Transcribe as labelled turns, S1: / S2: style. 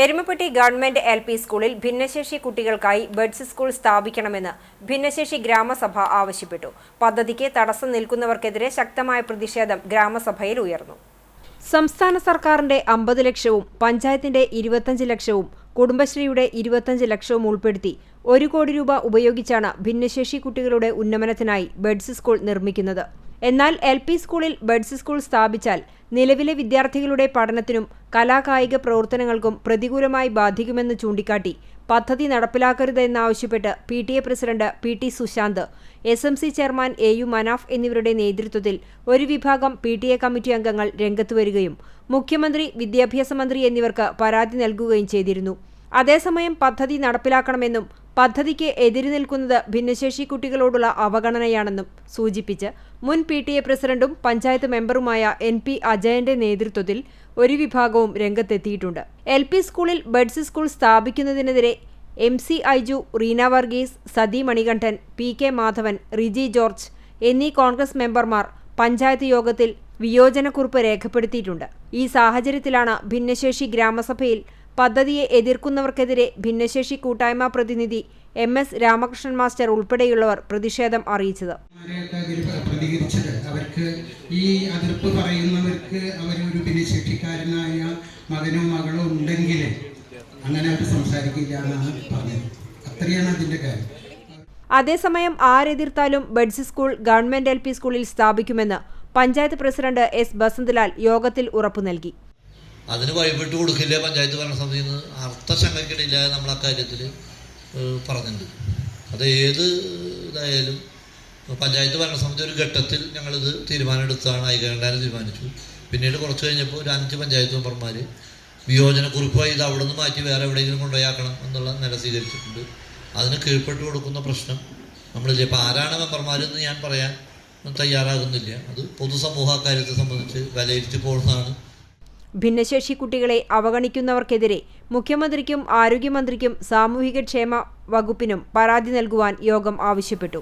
S1: Erumapetty government LP. സ്കൂളിൽ ഭിന്നശേഷി കുട്ടികൾക്കായി ബഡ്സ് സ്കൂൾ സ്ഥാപിക്കണമെന്ന് ഭിന്നശേഷി ഗ്രാമസഭ ആവശ്യപ്പെട്ടു. പദ്ധതിക്ക് തടസ്സം നിൽക്കുന്നവർക്കെതിരെ ശക്തമായ പ്രതിഷേധം ഗ്രാമസഭയിൽ ഉയർന്നു. സംസ്ഥാന സർക്കാരിന്റെ 50 ലക്ഷവും പഞ്ചായത്തിന്റെ 25 ലക്ഷവും കുടുംബശ്രീയുടെ 25 ലക്ഷവും ഉൾപ്പെടുത്തി 1 കോടി രൂപ ഉപയോഗിച്ചാണ് ഭിന്നശേഷി കുട്ടികളുടെ ഉന്നമനത്തിനായി ബഡ്സ് സ്കൂൾ നിർമ്മിക്കുന്നത്. എന്നാൽ എൽ.പി. സ്കൂളിൽ ബഡ്സ് സ്കൂൾ സ്ഥാപിച്ചാൽ നിലവിലെ വിദ്യാർത്ഥികളുടെ പഠനത്തിനും കലാകായിക പ്രവർത്തനങ്ങൾക്കും പ്രതികൂലമായി ബാധിക്കുമെന്ന് ചൂണ്ടിക്കാട്ടി പദ്ധതി നടപ്പിലാക്കരുതെന്നാവശ്യപ്പെട്ട് PTA president PT Sushant, SMC chairman AU Manaf എന്നിവരുടെ നേതൃത്വത്തിൽ ഒരു വിഭാഗം PTA കമ്മിറ്റി അംഗങ്ങൾ രംഗത്തുവരികയും മുഖ്യമന്ത്രി, വിദ്യാഭ്യാസ മന്ത്രി എന്നിവർക്ക് പരാതി നൽകുകയും ചെയ്തിരുന്നു. അതേസമയം പദ്ധതി നടപ്പിലാക്കണമെന്നും പദ്ധതിക്ക് എതിര് നിൽക്കുന്നത് ഭിന്നശേഷി കുട്ടികളോടുള്ള അവഗണനയാണെന്നും സൂചിപ്പിച്ച് മുൻ PTA പ്രസിഡന്റും പഞ്ചായത്ത് മെമ്പറുമായ NP അജയന്റെ നേതൃത്വത്തിൽ ഒരു വിഭാഗവും രംഗത്തെത്തിയിട്ടുണ്ട്. എൽ.പി. സ്കൂളിൽ ബഡ്സ് സ്കൂൾ സ്ഥാപിക്കുന്നതിനെതിരെ MC ഐജു, റീന വർഗീസ്, സതി മണികണ്ഠൻ, PK മാധവൻ, റിജി ജോർജ് എന്നീ കോൺഗ്രസ് മെമ്പർമാർ പഞ്ചായത്ത് യോഗത്തിൽ വിയോജനക്കുറിപ്പ് രേഖപ്പെടുത്തിയിട്ടുണ്ട്. ഈ സാഹചര്യത്തിലാണ് ഭിന്നശേഷി ഗ്രാമസഭയിൽ പദ്ധതിയെ എതിർക്കുന്നവർക്കെതിരെ ഭിന്നശേഷി കൂട്ടായ്മ പ്രതിനിധി MS രാമകൃഷ്ണൻ മാസ്റ്റർ ഉൾപ്പെടെയുള്ളവർ പ്രതിഷേധം അറിയിച്ചത്.
S2: അവർക്ക് ഈ അതിർപ്പ് പറയുന്നവർക്ക് അവരൊരു ഭിന്നശേഷിക്കാരനായ മകനോ മകളോ ഉണ്ടെങ്കിൽ അങ്ങനെ അവർ സംസാരിക്കില്ല എന്നാണ് പറഞ്ഞത്. അത്രയാണ് അതിൻ്റെ കാര്യം.
S1: അതേസമയം ആരെതിർത്താലും ബഡ്സ് സ്കൂൾ ഗവൺമെന്റ് എൽ.പി. സ്കൂളിൽ സ്ഥാപിക്കുമെന്ന് പഞ്ചായത്ത് പ്രസിഡന്റ് S. ബസന്തലാൽ യോഗത്തിൽ ഉറപ്പു നൽകി.
S3: അതിന് വഴിവിട്ട് കൊടുക്കില്ല പഞ്ചായത്ത് ഭരണസമിതിയിൽ നിന്ന് അർത്ഥശങ്കയ്ക്കിടയില്ലാതെ നമ്മൾ അക്കാര്യത്തിൽ പറഞ്ഞിട്ടുണ്ട്. അത് ഏത് ഇതായാലും പഞ്ചായത്ത് ഭരണസമിതി ഒരു ഘട്ടത്തിൽ ഞങ്ങളിത് തീരുമാനമെടുത്താണ്, ഐകകണ്ഠേന തീരുമാനിച്ചു. പിന്നീട് കുറച്ച് കഴിഞ്ഞപ്പോൾ ഒരു 5 പഞ്ചായത്ത് മെമ്പർമാർ വിയോജനക്കുറിപ്പായി ഇത് അവിടെ നിന്ന് മാറ്റി വേറെ എവിടെയെങ്കിലും കൊണ്ടുപോയാക്കണം എന്നുള്ള നില സ്വീകരിച്ചിട്ടുണ്ട്. അതിന് കീഴ്പ്പെട്ട് കൊടുക്കുന്ന പ്രശ്നം നമ്മളില്ല. ഇപ്പോൾ ആരാണ് മെമ്പർമാരെന്ന് ഞാൻ പറയാൻ തയ്യാറാകുന്നില്ല. അത് പൊതുസമൂഹ കാര്യത്തെ സംബന്ധിച്ച് വിലയിരുത്തി പോകുന്നതാണ്.
S1: ഭിന്നശേഷി കുട്ടികളെ അവഗണിക്കുന്നവർക്കെതിരെ മുഖ്യമന്ത്രിക്കും ആരോഗ്യമന്ത്രിക്കും സാമൂഹികക്ഷേമ വകുപ്പിനും പരാതി നൽകുവാൻ യോഗം ആവശ്യപ്പെട്ടു.